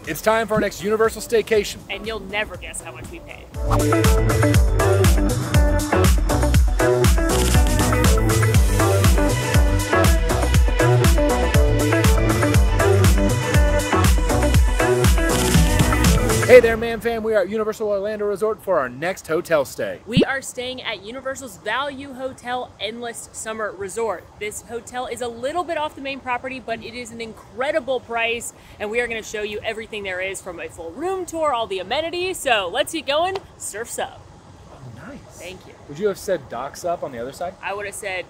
It's time for our next Universal staycation. And you'll never guess how much we paid. Hey there, Man Fam. We are at Universal Orlando Resort for our next hotel stay. We are staying at Universal's Value Hotel Endless Summer Resort. This hotel is a little bit off the main property, but it is an incredible price, and we are going to show you everything there is, from a full room tour, all the amenities. So let's get going. Surf's up. Oh, nice. Thank you. Would you have said docks up on the other side? I would have said,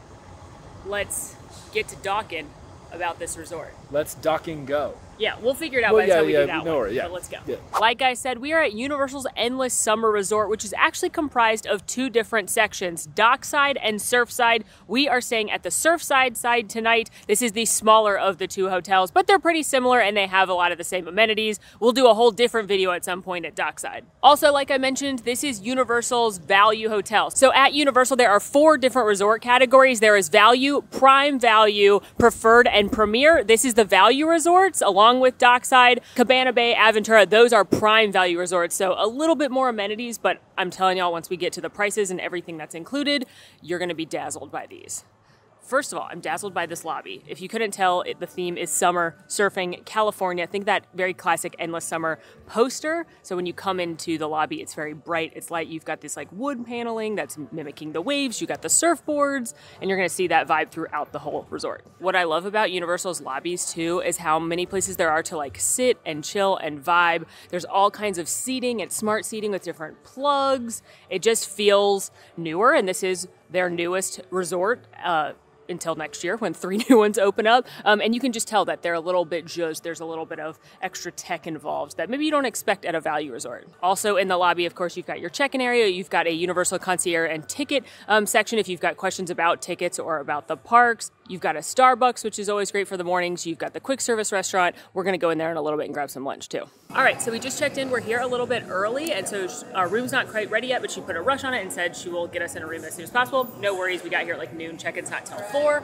let's get to docking about this resort. Let's docking go. Yeah, we'll figure it out by the time we do that one. Yeah. So let's go. Yeah. Like I said, we are at Universal's Endless Summer Resort, which is actually comprised of two different sections, Dockside and Surfside. We are staying at the Surfside side tonight. This is the smaller of the two hotels, but they're pretty similar and they have a lot of the same amenities. We'll do a whole different video at some point at Dockside. Also, like I mentioned, this is Universal's Value Hotel. So at Universal, there are 4 different resort categories. There is Value, Prime Value, Preferred, and Premier. This is the Value Resorts, along with Dockside, Cabana Bay, Aventura. Those are prime value resorts, so a little bit more amenities, but I'm telling y'all, once we get to the prices and everything that's included, you're gonna be dazzled by these. First of all, I'm dazzled by this lobby. If you couldn't tell, the theme is summer, surfing, California. Think that very classic Endless Summer poster. So when you come into the lobby, it's very bright, it's light. You've got this like wood paneling that's mimicking the waves. You got the surfboards, and you're gonna see that vibe throughout the whole resort. What I love about Universal's lobbies too is how many places there are to like sit and chill and vibe. There's all kinds of seating and smart seating with different plugs. It just feels newer, and this is their newest resort. Until next year when 3 new ones open up. And you can just tell that they're a little bit zhuzhed. There's a little bit of extra tech involved that maybe you don't expect at a value resort. Also in the lobby, of course, you've got your check-in area. You've got a Universal concierge and ticket section if you've got questions about tickets or about the parks. You've got a Starbucks, which is always great for the mornings. You've got the quick service restaurant. We're gonna go in there in a little bit and grab some lunch too. All right, so we just checked in. We're here a little bit early, and so our room's not quite ready yet, but she put a rush on it and said she will get us in a room as soon as possible. No worries, we got here at like noon. Check-in's not till 4,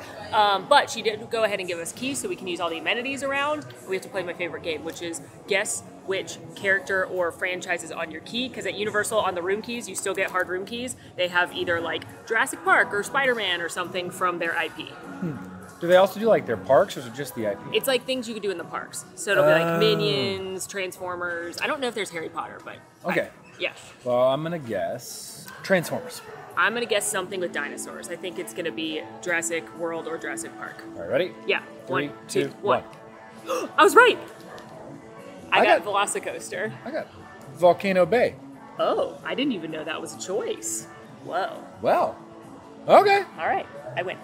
but she did go ahead and give us keys so we can use all the amenities around. We have to play my favorite game, which is guess which character or franchise is on your key, because at Universal, on the room keys, you still get hard room keys. They have either like Jurassic Park or Spider-Man or something from their IP. Do they also do like their parks, or is it just the IP? It's like things you could do in the parks. So it'll be like Minions, Transformers. I don't know if there's Harry Potter, but okay. Yeah. Well, I'm gonna guess Transformers. I'm gonna guess something with dinosaurs. I think it's gonna be Jurassic World or Jurassic Park. All right, ready? Yeah. 3, 1, 2, 1. I was right. I got Velocicoaster. I got Volcano Bay. Oh, I didn't even know that was a choice. Whoa. Well, okay. All right, I win.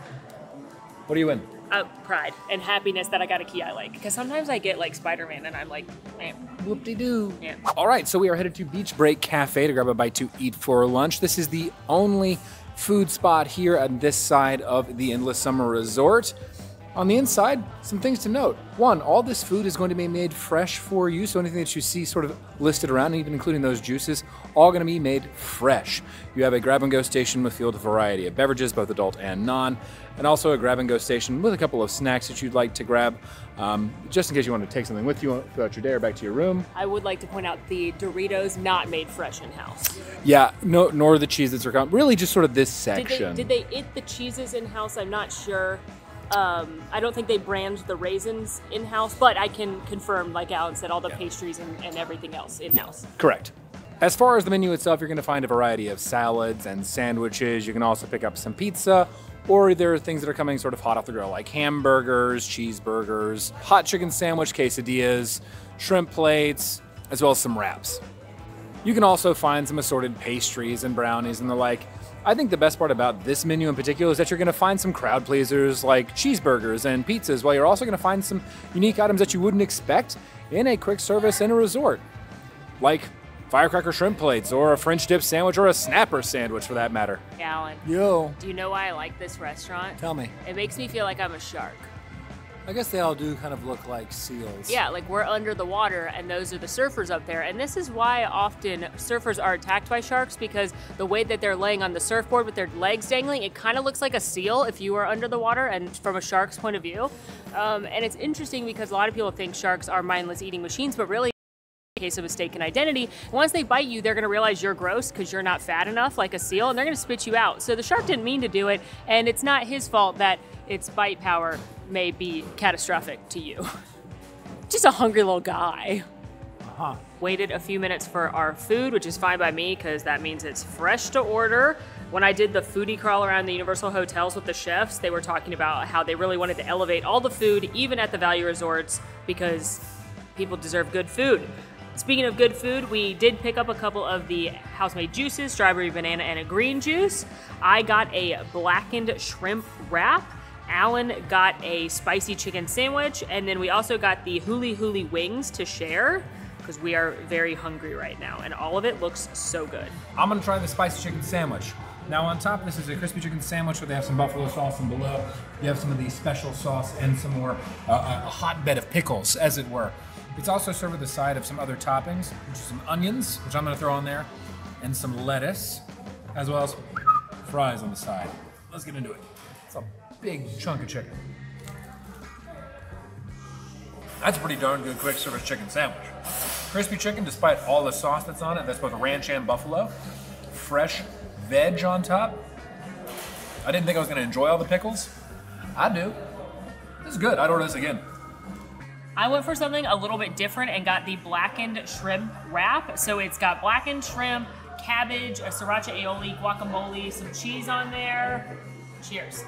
What do you win? Pride and happiness that I got a key I like. Because sometimes I get like Spider-Man and I'm like, man. Whoop-de-doo. Yeah. All right, so we are headed to Beach Break Cafe to grab a bite to eat for lunch. This is the only food spot here on this side of the Endless Summer Resort. On the inside, some things to note. 1, all this food is going to be made fresh for you, so anything that you see sort of listed around, even including those juices, all going to be made fresh. You have a grab-and-go station with a variety of beverages, both adult and non, and also a grab-and-go station with a couple of snacks that you'd like to grab, just in case you want to take something with you throughout your day or back to your room. I would like to point out the Doritos not made fresh in-house. Yeah, no, nor the cheese that's around. Really just sort of this section. Did they eat the cheeses in-house? I'm not sure. I don't think they brand the raisins in-house, but I can confirm, like Alan said, all the pastries and everything else in-house. Correct. As far as the menu itself, you're going to find a variety of salads and sandwiches. You can also pick up some pizza, or there are things that are coming sort of hot off the grill, like hamburgers, cheeseburgers, hot chicken sandwich, quesadillas, shrimp plates, as well as some wraps. You can also find some assorted pastries and brownies and the like. I think the best part about this menu in particular is that you're going to find some crowd pleasers like cheeseburgers and pizzas, while you're also going to find some unique items that you wouldn't expect in a quick service in a resort, like firecracker shrimp plates or a French dip sandwich or a snapper sandwich for that matter. Alan, Yo. Do you know why I like this restaurant? Tell me. It makes me feel like I'm a shark. I guess they all do kind of look like seals. Yeah, like we're under the water and those are the surfers up there. And this is why often surfers are attacked by sharks, because the way that they're laying on the surfboard with their legs dangling, it kind of looks like a seal if you are under the water and from a shark's point of view. And it's interesting because a lot of people think sharks are mindless eating machines, but really case of mistaken identity. Once they bite you, they're gonna realize you're gross because you're not fat enough like a seal, and they're gonna spit you out. So the shark didn't mean to do it, and it's not his fault that its bite power may be catastrophic to you. Just a hungry little guy. Waited a few minutes for our food, which is fine by me because that means it's fresh to order. When I did the foodie crawl around the Universal hotels with the chefs, they were talking about how they really wanted to elevate all the food, even at the value resorts, because people deserve good food. Speaking of good food, we did pick up a couple of the house-made juices, strawberry, banana, and a green juice. I got a blackened shrimp wrap. Alan got a spicy chicken sandwich, and then we also got the huli huli wings to share because we are very hungry right now, and all of it looks so good. I'm gonna try the spicy chicken sandwich. Now on top, this is a crispy chicken sandwich where they have some buffalo sauce, and below you have some of the special sauce and some more a hotbed of pickles, as it were. It's also served with a side of some other toppings, which is some onions, which I'm gonna throw on there, and some lettuce, as well as fries on the side. Let's get into it. It's a big chunk of chicken. That's a pretty darn good quick service chicken sandwich. Crispy chicken, despite all the sauce that's on it, that's both ranch and buffalo. Fresh veg on top. I didn't think I was gonna enjoy all the pickles. I do. This is good, I'd order this again. I went for something a little bit different and got the blackened shrimp wrap. So it's got blackened shrimp, cabbage, a sriracha aioli, guacamole, some cheese on there. Cheers.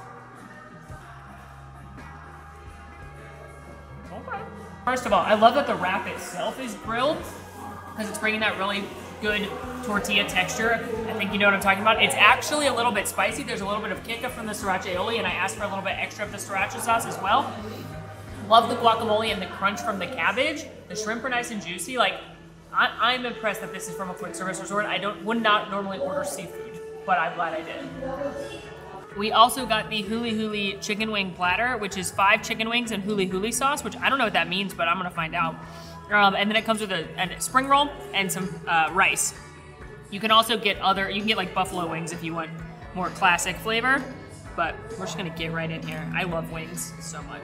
Okay. First of all, I love that the wrap itself is grilled because it's bringing that really good tortilla texture. I think you know what I'm talking about. It's actually a little bit spicy. There's a little bit of kick up from the sriracha aioli, and I asked for a little bit extra of the sriracha sauce as well. Love the guacamole and the crunch from the cabbage. The shrimp are nice and juicy. Like, I'm impressed that this is from a quick service resort. I would not normally order seafood, but I'm glad I did. We also got the huli huli chicken wing platter, which is 5 chicken wings and huli huli sauce, which I don't know what that means, but I'm gonna find out. And then it comes with a spring roll and some rice. You can also get you can get like buffalo wings if you want more classic flavor, but we're just gonna get right in here. I love wings so much.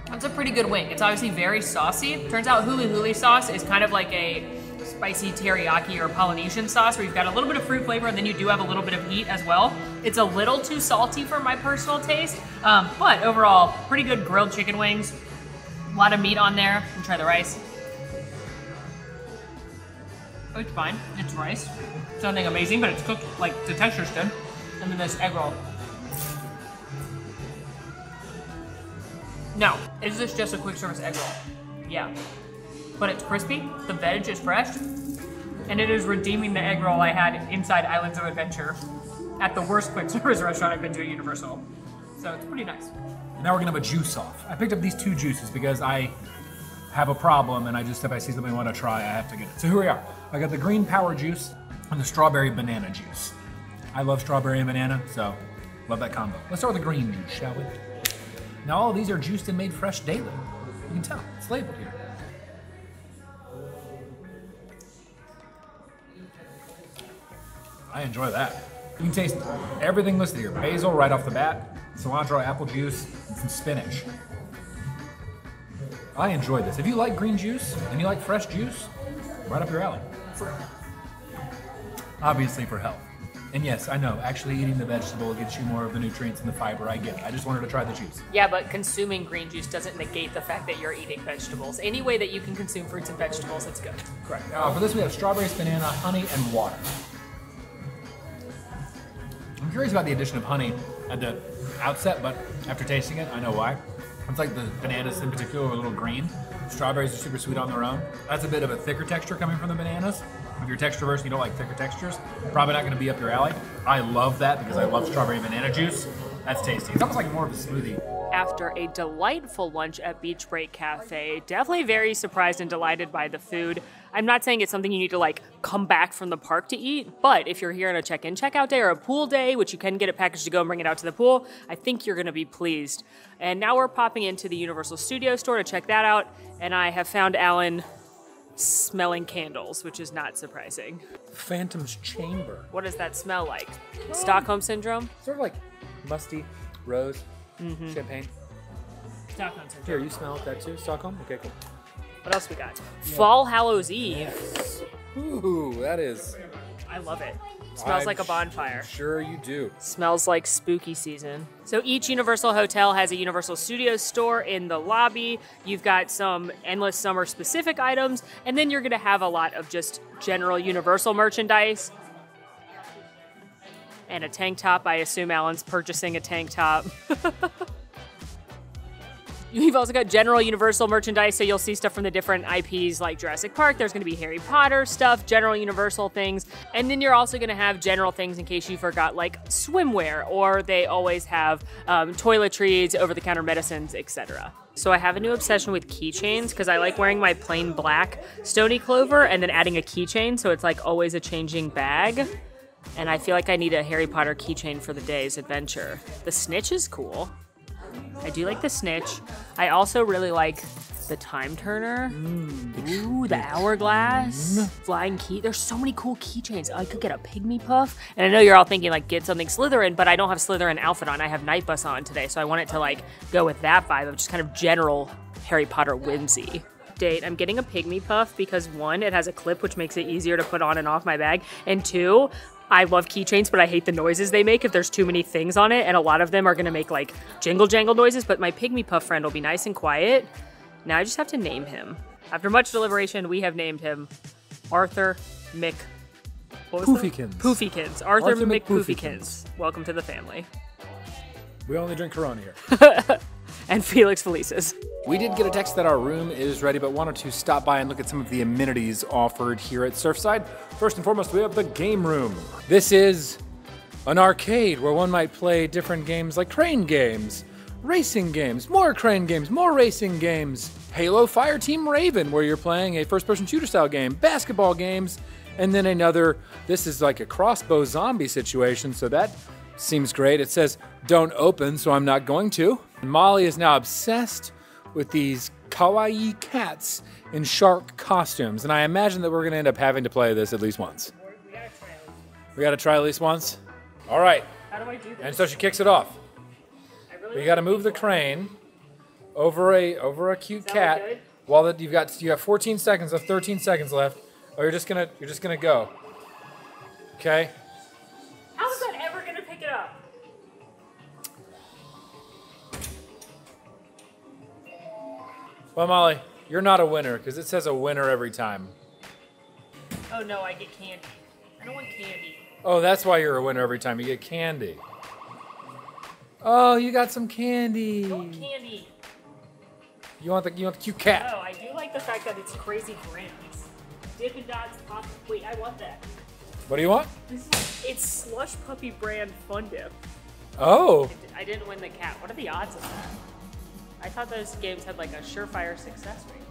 That's a pretty good wing. It's obviously very saucy. Turns out huli huli sauce is kind of like a spicy teriyaki or Polynesian sauce where you've got a little bit of fruit flavor and then you do have a little bit of heat as well. It's a little too salty for my personal taste, but overall, pretty good grilled chicken wings. A lot of meat on there. Let me try the rice. Oh, it's fine. It's rice. It's nothing amazing, but it's cooked, like, the texture's good. And then this egg roll. No, is this just a quick service egg roll? Yeah. But it's crispy, the veg is fresh, and it is redeeming the egg roll I had inside Islands of Adventure at the worst quick service restaurant I've been to at Universal. So it's pretty nice. Now we're gonna have a juice off. I picked up these 2 juices because I have a problem and if I see something I wanna try, I have to get it. So here we are. I got the green power juice and the strawberry banana juice. I love strawberry and banana, so love that combo. Let's start with the green juice, shall we? Now all of these are juiced and made fresh daily. You can tell, it's labeled here. I enjoy that. You can taste everything listed here. Basil right off the bat, cilantro, apple juice, and some spinach. I enjoy this. If you like green juice and you like fresh juice, right up your alley. Obviously for health. And yes, I know, actually eating the vegetable gets you more of the nutrients and the fiber. I get it. I just wanted to try the juice. Yeah, but consuming green juice doesn't negate the fact that you're eating vegetables. Any way that you can consume fruits and vegetables, it's good. Correct. For this we have strawberries, banana, honey, and water. I'm curious about the addition of honey at the outset, but after tasting it, I know why. It's like the bananas in particular are a little green. Strawberries are super sweet on their own. That's a bit of a thicker texture coming from the bananas. If you're texture verse and you don't like thicker textures, probably not gonna be up your alley. I love that because I love strawberry and banana juice. That's tasty. It's almost like more of a smoothie. After a delightful lunch at Beach Break Cafe, definitely very surprised and delighted by the food. I'm not saying it's something you need to like come back from the park to eat, but if you're here on a check-in, check-out day or a pool day, which you can get a package to go and bring it out to the pool, I think you're gonna be pleased. And now we're popping into the Universal Studio store to check that out, and I have found Alan smelling candles, which is not surprising. Phantom's Chamber. What does that smell like? Stockholm Syndrome? Sort of like musty rose, champagne. Stockholm Center. Here, you smell that too? Stockholm? Okay, cool. What else we got? Fall Hallows Eve. Yes. Ooh, that is... I love it. Smells like a bonfire. Sure you do. Smells like spooky season. So each Universal hotel has a Universal Studios store in the lobby. You've got some Endless Summer specific items, and then you're gonna have a lot of just general Universal merchandise. And a tank top. I assume Alan's purchasing a tank top. You've also got general Universal merchandise, so you'll see stuff from the different IPs like Jurassic Park. There's going to be Harry Potter stuff, general Universal things, and then you're also going to have general things in case you forgot, like swimwear, or they always have toiletries, over-the-counter medicines, etc. So I have a new obsession with keychains because I like wearing my plain black Stony Clover and then adding a keychain, so it's like always a changing bag. And I feel like I need a Harry Potter keychain for the day's adventure. The snitch is cool. I do like the snitch. I also really like the time turner. Ooh, the hourglass. Flying key. There's so many cool keychains. I could get a pygmy puff. And I know you're all thinking like get something Slytherin, but I don't have Slytherin outfit on. I have Night Bus on today, so I want it to like go with that vibe of just kind of general Harry Potter whimsy. I'm getting a pygmy puff because 1, it has a clip which makes it easier to put on and off my bag, and 2, I love keychains, but I hate the noises they make if there's too many things on it, and a lot of them are gonna make like jingle jangle noises, but my pygmy puff friend will be nice and quiet. Now I just have to name him. After much deliberation, we have named him Arthur Mick... Poofykins. Poofykins. Arthur McPoofykins. Welcome to the family. We only drink Corona here. And Felix Felices. We did get a text that our room is ready, but wanted to stop by and look at some of the amenities offered here at Surfside. First and foremost, we have the game room. This is an arcade where one might play different games like crane games, racing games, more crane games, more racing games, Halo Fireteam Raven, where you're playing a first-person shooter style game, basketball games, and then another, this is like a crossbow zombie situation, so that seems great. It says, don't open, so I'm not going to. Molly is now obsessed with these kawaii cats in shark costumes, and I imagine that we're gonna end up having to play this at least once. We gotta try at least once? All right. How do I do this? And so she kicks it off. You gotta move the crane over a cute cat. While that you have 14 seconds of 13 seconds left. Oh, you're just gonna go. Okay? How is that ever gonna pick it up? Well, Molly, you're not a winner because it says a winner every time. Oh no, I get candy. I don't want candy. Oh, that's why you're a winner every time. You get candy. Oh, you got some candy. I want candy. You want the cute cat. Oh, I do like the fact that it's crazy brands. Dippin' Dots Pop. Wait, I want that. What do you want? It's Slush Puppy brand Fun Dip. Oh. I didn't win the cat. What are the odds of that? I thought those games had like a surefire success rate.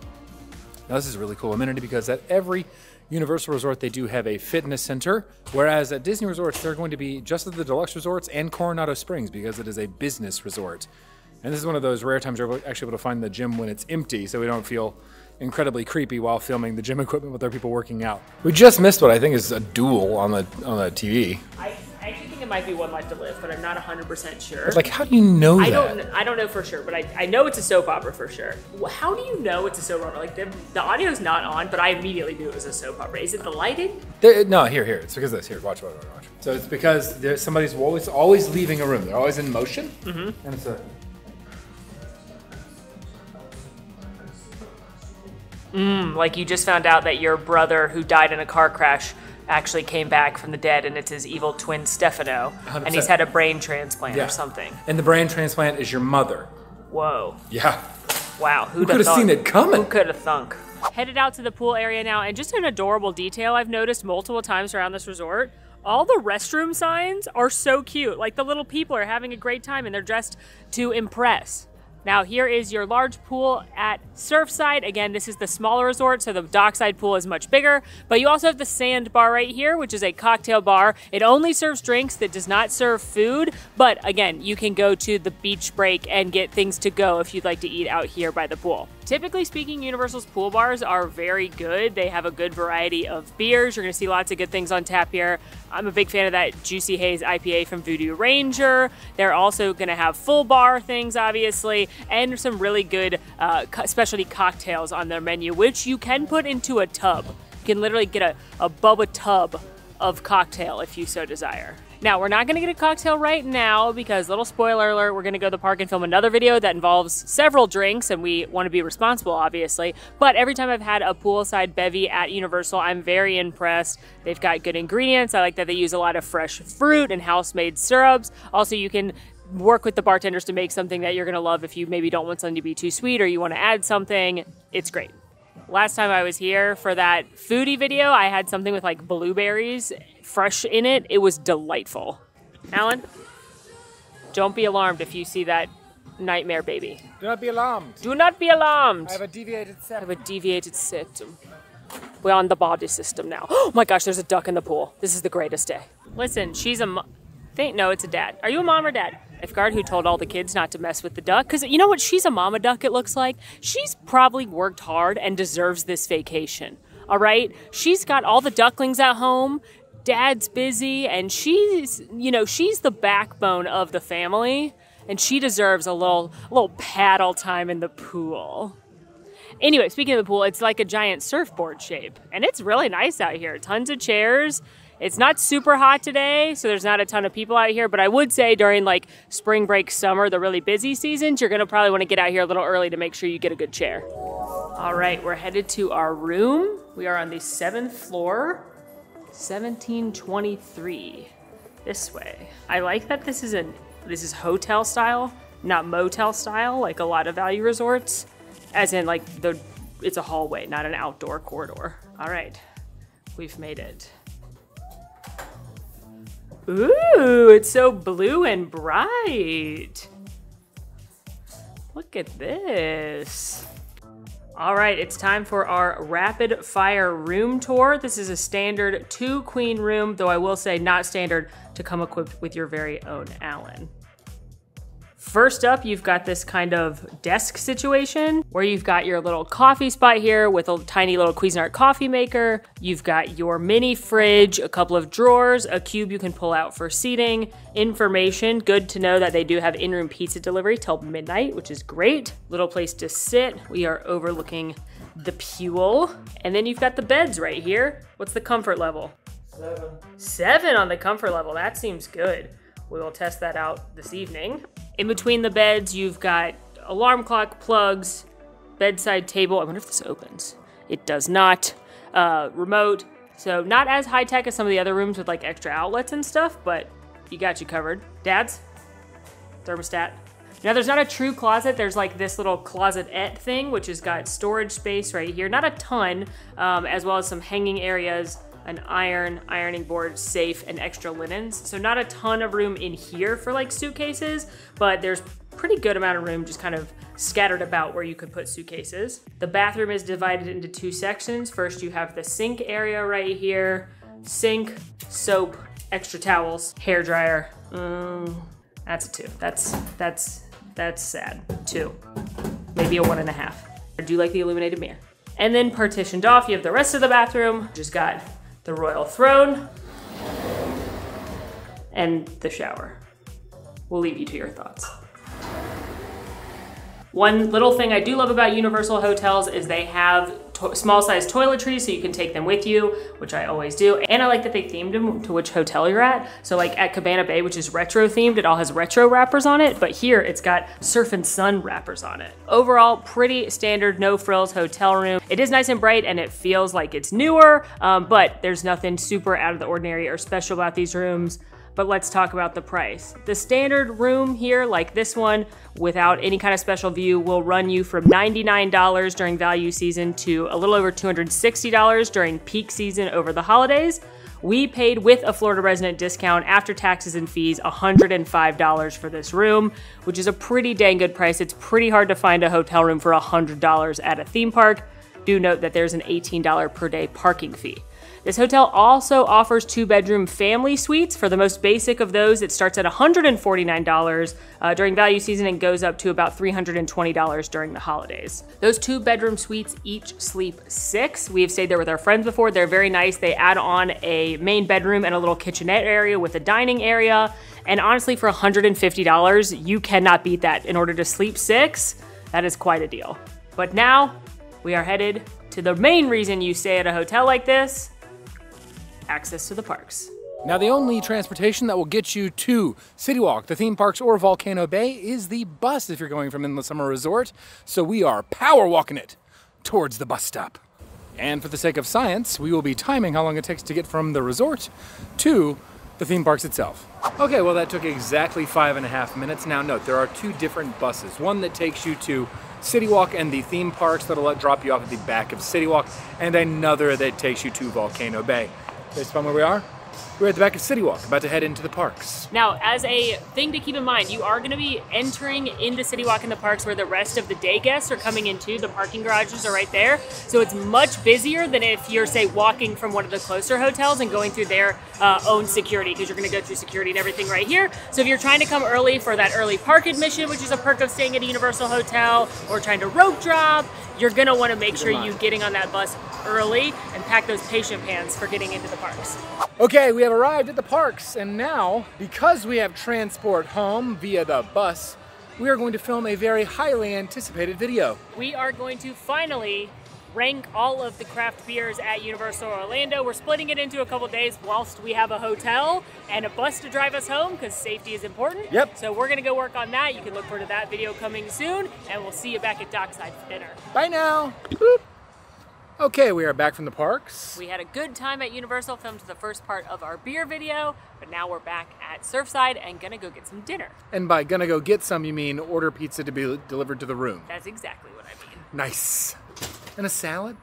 Now this is a really cool amenity because at every Universal Resort they do have a fitness center, whereas at Disney Resorts they're going to be just at the deluxe resorts and Coronado Springs because it is a business resort. And this is one of those rare times we're actually able to find the gym when it's empty, so we don't feel incredibly creepy while filming the gym equipment with other people working out. We just missed what I think is a duel on the TV. I actually think it might be One Life to Live, but I'm not 100% sure. But like, how do you know that? I don't know for sure, but I know it's a soap opera for sure. How do you know it's a soap opera? Like the audio's not on, but I immediately knew it was a soap opera. Is it the lighting? No, here. It's because of this. Here, watch. So it's because somebody's always leaving a room. They're always in motion, and it's a. Like you just found out that your brother who died in a car crash actually came back from the dead, and it's his evil twin Stefano, 100%. And he's had a brain transplant or something. And the brain transplant is your mother. Whoa. Yeah. Wow. Who could have seen it coming? Who could have thunk? Headed out to the pool area now, and just an adorable detail I've noticed multiple times around this resort. All the restroom signs are so cute. Like the little people are having a great time, and they're dressed to impress. Now here is your large pool at Surfside. Again, this is the smaller resort, so the dockside pool is much bigger, but you also have the sand bar right here, which is a cocktail bar. It only serves drinks, that does not serve food, but again, you can go to the beach break and get things to go if you'd like to eat out here by the pool. Typically speaking, Universal's pool bars are very good. They have a good variety of beers. You're gonna see lots of good things on tap here. I'm a big fan of that Juicy Haze IPA from Voodoo Ranger. They're also gonna have full bar things, obviously. and some really good specialty cocktails on their menu, which you can put into a tub. You can literally get a Bubba tub of cocktail if you so desire. Now, we're not gonna get a cocktail right now because, little spoiler alert, we're gonna go to the park and film another video that involves several drinks, and we wanna be responsible, obviously. But every time I've had a poolside bevy at Universal, I'm very impressed. They've got good ingredients. I like that they use a lot of fresh fruit and house-made syrups. Also, you can work with the bartenders to make something that you're gonna love if you maybe don't want something to be too sweet or you wanna add something. It's great. Last time I was here for that foodie video, I had something with like blueberries fresh in it. It was delightful. Alan, don't be alarmed if you see that nightmare baby. Do not be alarmed. Do not be alarmed. I have a deviated septum. I have a deviated septum. We're on the body system now. Oh my gosh, there's a duck in the pool. This is the greatest day. Listen, she's a no, it's a dad. Are you a mom or dad? Lifeguard who told all the kids not to mess with the duck. Because you know what? She's a mama duck, it looks like. She's probably worked hard and deserves this vacation. All right? She's got all the ducklings at home. Dad's busy. And she's, you know, she's the backbone of the family. And she deserves a little paddle time in the pool. Anyway, speaking of the pool, it's like a giant surfboard shape. And it's really nice out here. Tons of chairs. It's not super hot today, so there's not a ton of people out here, but I would say during like spring break, summer, the really busy seasons, you're gonna probably wanna get out here a little early to make sure you get a good chair. All right, we're headed to our room. We are on the 7th floor, 1723, this way. I like that this is hotel style, not motel style, like a lot of value resorts, as in like it's a hallway, not an outdoor corridor. All right, we've made it. Ooh, it's so blue and bright. Look at this. All right, it's time for our rapid fire room tour. This is a standard 2-queen room, though I will say not standard to come equipped with your very own Allen. First up, you've got this kind of desk situation where you've got your little coffee spot here with a tiny little Cuisinart coffee maker. You've got your mini fridge, a couple of drawers, a cube you can pull out for seating. Information, good to know that they do have in-room pizza delivery till midnight, which is great. Little place to sit. We are overlooking the pool. And then you've got the beds right here. What's the comfort level? 7. 7 on the comfort level, that seems good. We will test that out this evening. In between the beds, you've got alarm clock, plugs, bedside table. I wonder if this opens. It does not. Remote. So not as high tech as some of the other rooms with like extra outlets and stuff, but you got you covered. Dad's thermostat. Now there's not a true closet. There's like this little closet-ette thing, which has got storage space right here. Not a ton, as well as some hanging areas, an ironing board, safe, and extra linens. So not a ton of room in here for like suitcases, but there's pretty good amount of room just kind of scattered about where you could put suitcases. The bathroom is divided into 2 sections. First, you have the sink area right here. Sink, soap, extra towels, hair dryer. That's a 2. That's sad. 2, maybe a 1.5. I do like the illuminated mirror. And then partitioned off, you have the rest of the bathroom. Just got the royal throne and the shower. We'll leave you to your thoughts. One little thing I do love about Universal hotels is they have small size toiletries so you can take them with you, which I always do. And I like that they themed them to which hotel you're at. So like at Cabana Bay, which is retro themed, it all has retro wrappers on it, but here it's got surf and sun wrappers on it. Overall, pretty standard, no frills hotel room. It is nice and bright and it feels like it's newer, but there's nothing super out of the ordinary or special about these rooms. But let's talk about the price. The standard room here, like this one, without any kind of special view, will run you from $99 during value season to a little over $260 during peak season over the holidays. We paid with a Florida resident discount after taxes and fees $105 for this room, which is a pretty dang good price. It's pretty hard to find a hotel room for $100 at a theme park. Do note that there's an $18 per day parking fee. This hotel also offers 2-bedroom family suites. For the most basic of those, it starts at $149 during value season and goes up to about $320 during the holidays. Those 2-bedroom suites each sleep 6. We have stayed there with our friends before. They're very nice. They add on a main bedroom and a little kitchenette area with a dining area. And honestly, for $150, you cannot beat that. In order to sleep 6, that is quite a deal. But now we are headed to the main reason you stay at a hotel like this: access to the parks. Now, the only transportation that will get you to City Walk, the theme parks, or Volcano Bay is the bus if you're going from Endless Summer Resort. So we are power walking it towards the bus stop. And for the sake of science, we will be timing how long it takes to get from the resort to the theme parks itself. Okay, well, that took exactly 5.5 minutes. Now note, there are 2 different buses. One that takes you to City Walk and the theme parks that'll drop you off at the back of City Walk, and another that takes you to Volcano Bay. Based upon where we are, we're at the back of City Walk, about to head into the parks. Now, as a thing to keep in mind, you are going to be entering into City Walk in the parks where the rest of the day guests are coming into. The parking garages are right there. So it's much busier than if you're, say, walking from one of the closer hotels and going through their own security, because you're going to go through security and everything right here. So if you're trying to come early for that early park admission, which is a perk of staying at a Universal hotel, or trying to rope drop, you're going to want to make sure you're getting on that bus early and pack those patient pants for getting into the parks. Okay, we have arrived at the parks, and now, because we have transport home via the bus, we are going to film a very highly anticipated video. We are going to finally rank all of the craft beers at Universal Orlando. We're splitting it into a couple days whilst we have a hotel and a bus to drive us home, because safety is important. Yep. So we're gonna go work on that. You can look forward to that video coming soon, and we'll see you back at Dockside for dinner. Bye now. Boop. Okay, we are back from the parks. We had a good time at Universal, filmed the first part of our beer video, but now we're back at Surfside and gonna go get some dinner. And by gonna go get some, you mean order pizza to be delivered to the room. That's exactly what I mean. Nice. And a salad?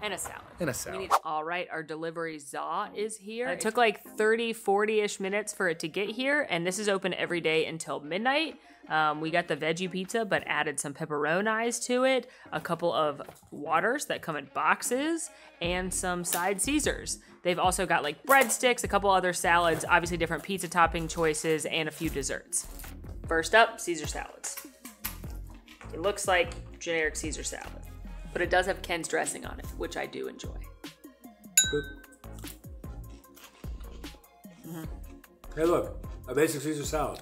And a salad. And a salad. All right, our delivery za is here. It took like 30, 40-ish minutes for it to get here, and this is open every day until midnight. We got the veggie pizza, but added some pepperonis to it, a couple of waters that come in boxes, and some side Caesars. They've also got like breadsticks, a couple other salads, obviously different pizza topping choices, and a few desserts. First up, Caesar salads. It looks like generic Caesar salad, but it does have Ken's dressing on it, which I do enjoy. Hey, look, a basic Caesar salad.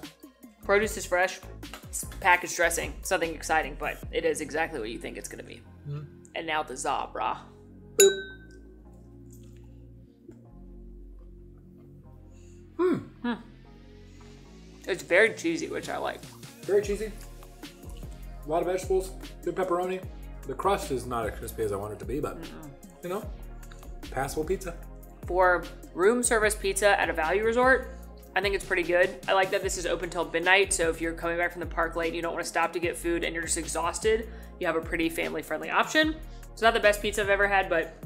Produce is fresh, it's packaged dressing. It's nothing exciting, but it is exactly what you think it's gonna be. And now the za, brah. It's very cheesy, which I like. Very cheesy. A lot of vegetables, good pepperoni. The crust is not as crispy as I want it to be, but you know, passable pizza. For room service pizza at a value resort, I think it's pretty good. I like that this is open till midnight, so if you're coming back from the park late and you don't want to stop to get food and you're just exhausted, you have a pretty family-friendly option. It's not the best pizza I've ever had, but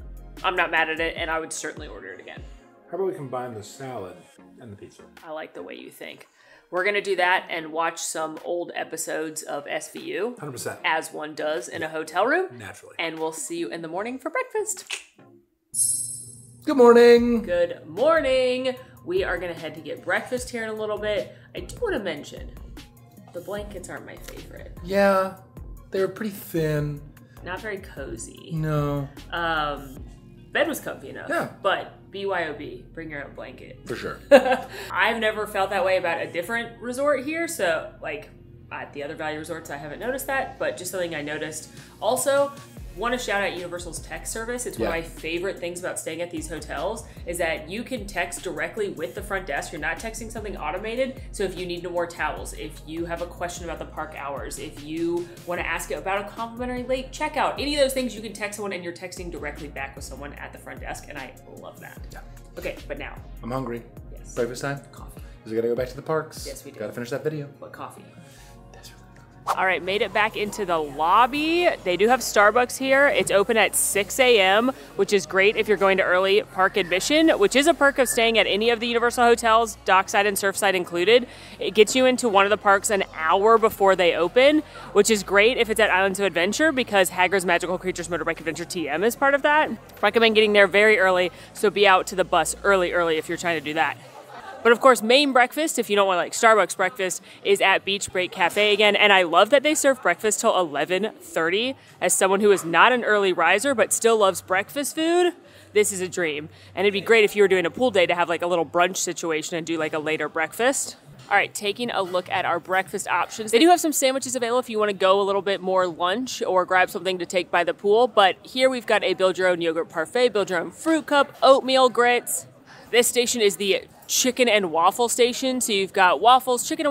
I'm not mad at it, and I would certainly order it again. How about we combine the salad and the pizza? I like the way you think. We're gonna do that and watch some old episodes of SVU. 100%. As one does in a hotel room. Naturally. And we'll see you in the morning for breakfast. Good morning. Good morning. We are gonna head to get breakfast here in a little bit. I do wanna mention, the blankets aren't my favorite. Yeah, they're pretty thin. Not very cozy. No. Bed was comfy enough. Yeah. But BYOB, bring your own blanket. For sure. I've never felt that way about a different resort here, so like at the other value resorts I haven't noticed that, but just something I noticed. Also, want to shout out Universal's text service. It's one of my favorite things about staying at these hotels is that you can text directly with the front desk. You're not texting something automated. So if you need more towels, if you have a question about the park hours, if you want to ask about a complimentary late checkout, any of those things, you can text someone and you're texting directly back with someone at the front desk, and I love that. Yeah. Okay, but now. I'm hungry. Yes. Breakfast time? Coffee. Because we gotta go back to the parks. Yes, we do. Gotta finish that video. What coffee? That's really good. All right, made it back into the lobby. They do have Starbucks here. It's open at 6 a.m., which is great if you're going to early park admission, which is a perk of staying at any of the Universal hotels, Dockside and Surfside included. It gets you into one of the parks an hour before they open, which is great if it's at Islands of Adventure because Hager's Magical Creatures Motorbike Adventure TM is part of that. Recommend getting there very early, so be out to the bus early if you're trying to do that. But of course, main breakfast, if you don't want like Starbucks breakfast, is at Beach Break Cafe again. And I love that they serve breakfast till 11:30. As someone who is not an early riser but still loves breakfast food, this is a dream. And it'd be great if you were doing a pool day to have like a little brunch situation and do like a later breakfast. All right, taking a look at our breakfast options. They do have some sandwiches available if you want to go a little bit more lunch or grab something to take by the pool. But here we've got a build your own yogurt parfait, build your own fruit cup, oatmeal grits. This station is the chicken and waffle station. So you've got waffles, chicken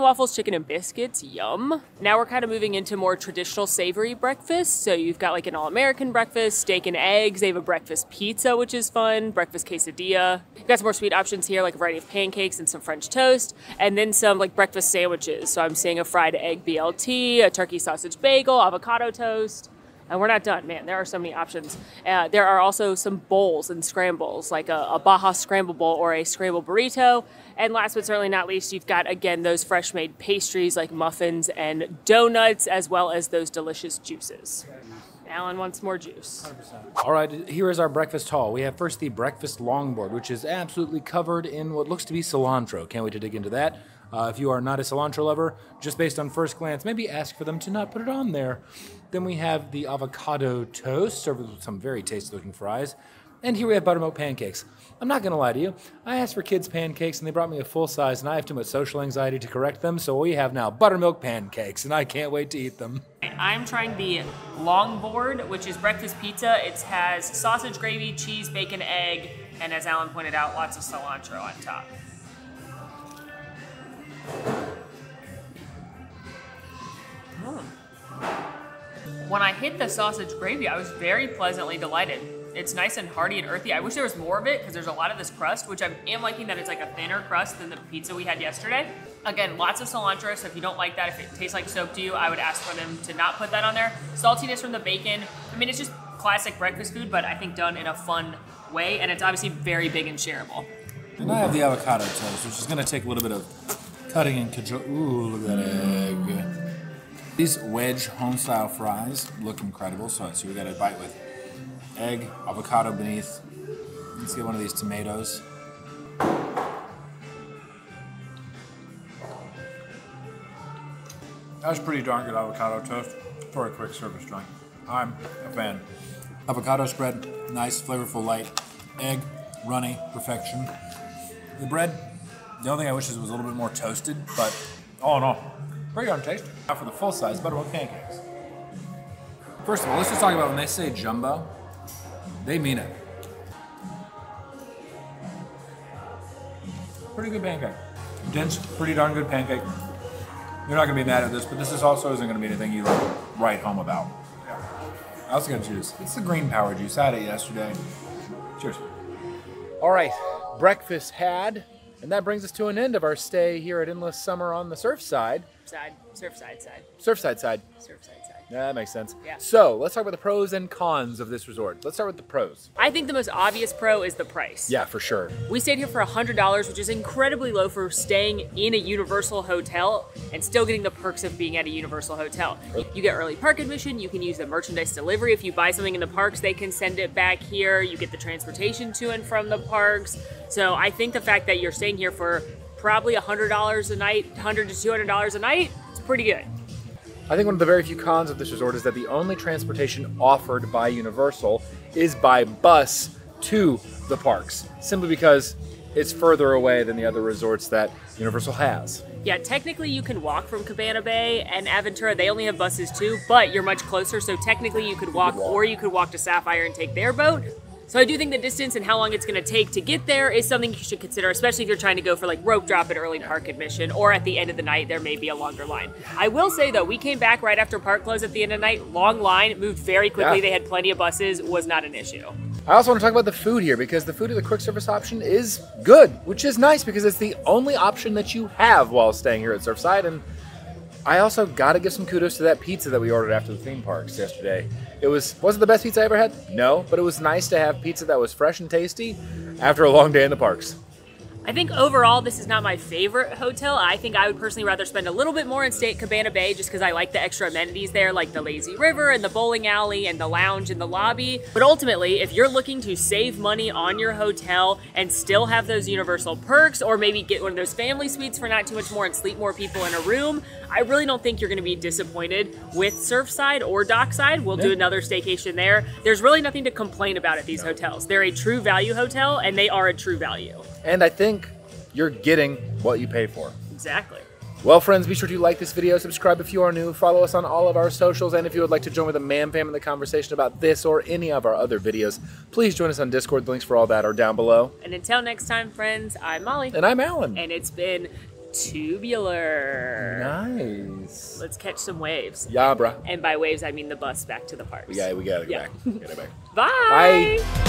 and biscuits, yum. Now we're kind of moving into more traditional savory breakfast. So you've got like an all-American breakfast, steak and eggs. They have a breakfast pizza, which is fun, breakfast quesadilla. You've got some more sweet options here, like a variety of pancakes and some French toast, and then some like breakfast sandwiches. So I'm seeing a fried egg BLT, a turkey sausage bagel, avocado toast. And we're not done, man. There are so many options. There are also some bowls and scrambles, like a Baja scramble bowl or a scramble burrito. And last but certainly not least, you've got, again, those fresh made pastries like muffins and donuts, as well as those delicious juices. Alan wants more juice. 100%. All right, here is our breakfast haul. We have first the breakfast longboard, which is absolutely covered in what looks to be cilantro. Can't wait to dig into that. If you are not a cilantro lover, just based on first glance, maybe ask for them to not put it on there. Then we have the avocado toast, served with some very tasty looking fries. And here we have buttermilk pancakes. I'm not gonna lie to you, I asked for kids pancakes and they brought me a full size and I have too much social anxiety to correct them, so we have now buttermilk pancakes and I can't wait to eat them. I'm trying the longboard, which is breakfast pizza. It has sausage, gravy, cheese, bacon, egg, and as Alan pointed out, lots of cilantro on top. When I hit the sausage gravy, I was very pleasantly delighted. It's nice and hearty and earthy. I wish there was more of it because there's a lot of this crust, which I am liking that it's like a thinner crust than the pizza we had yesterday. Again, lots of cilantro, so if you don't like that, if it tastes like soap to you, I would ask for them to not put that on there. Saltiness from the bacon. I mean, it's just classic breakfast food, but I think done in a fun way, and it's obviously very big and shareable. And I have the avocado toast, which is going to take a little bit of cutting and control. Ooh, look at that egg. These wedge home-style fries look incredible, so we got a bite with egg, avocado beneath. Let's get one of these tomatoes. That was pretty darn good avocado toast for a quick service joint. I'm a fan. Avocado spread, nice, flavorful, light. Egg, runny, perfection. The bread, the only thing I wish is it was a little bit more toasted, but all in all, pretty darn tasty. Now for the full-size buttermilk pancakes. First of all, let's just talk about when they say jumbo, they mean it. Pretty good pancake. Dense, pretty darn good pancake. You're not gonna be mad at this, but this is also isn't gonna be anything you like write home about. I also got juice. It's the green power juice. I had it yesterday. Cheers. All right, breakfast had, and that brings us to an end of our stay here at Endless Summer on the Surfside. Surfside side. Surfside side. Surfside side. Yeah, that makes sense. Yeah. So let's talk about the pros and cons of this resort. Let's start with the pros. I think the most obvious pro is the price. Yeah, for sure. We stayed here for $100, which is incredibly low for staying in a Universal hotel and still getting the perks of being at a Universal hotel. You get early park admission, you can use the merchandise delivery. If you buy something in the parks, they can send it back here. You get the transportation to and from the parks. So I think the fact that you're staying here for probably $100 a night, $100 to $200 a night, it's pretty good. I think one of the very few cons of this resort is that the only transportation offered by Universal is by bus to the parks, simply because it's further away than the other resorts that Universal has. Yeah, technically you can walk from Cabana Bay and Aventura. They only have buses too, but you're much closer, so technically you could walk, or you could walk to Sapphire and take their boat. So I do think the distance and how long it's gonna take to get there is something you should consider, especially if you're trying to go for like rope drop at early park admission, or at the end of the night, there may be a longer line. I will say though, we came back right after park close at the end of the night, long line, moved very quickly. Yeah. They had plenty of buses, was not an issue. I also want to talk about the food here, because the food of the quick service option is good, which is nice because it's the only option that you have while staying here at Surfside, and I also gotta give some kudos to that pizza that we ordered after the theme parks yesterday. Wasn't the best pizza I ever had? No, but it was nice to have pizza that was fresh and tasty after a long day in the parks. I think overall this is not my favorite hotel. I think I would personally rather spend a little bit more and stay at Cabana Bay just because I like the extra amenities there, like the lazy river and the bowling alley and the lounge and the lobby. But ultimately, if you're looking to save money on your hotel and still have those universal perks, or maybe get one of those family suites for not too much more and sleep more people in a room, I really don't think you're gonna be disappointed with Surfside or Dockside. We'll do another staycation there. There's really nothing to complain about at these hotels. They're a true value hotel and they are a true value. And I think you're getting what you pay for. Exactly. Well, friends, be sure to like this video, subscribe if you are new, follow us on all of our socials, and if you would like to join with the Man Fam in the conversation about this or any of our other videos, please join us on Discord. The links for all that are down below. And until next time, friends, I'm Molly. And I'm Alan. And it's been tubular. Nice. Let's catch some waves. Yeah, bruh. And by waves, I mean the bus back to the parks. We gotta go Yeah. back. Get it back. Bye. Bye.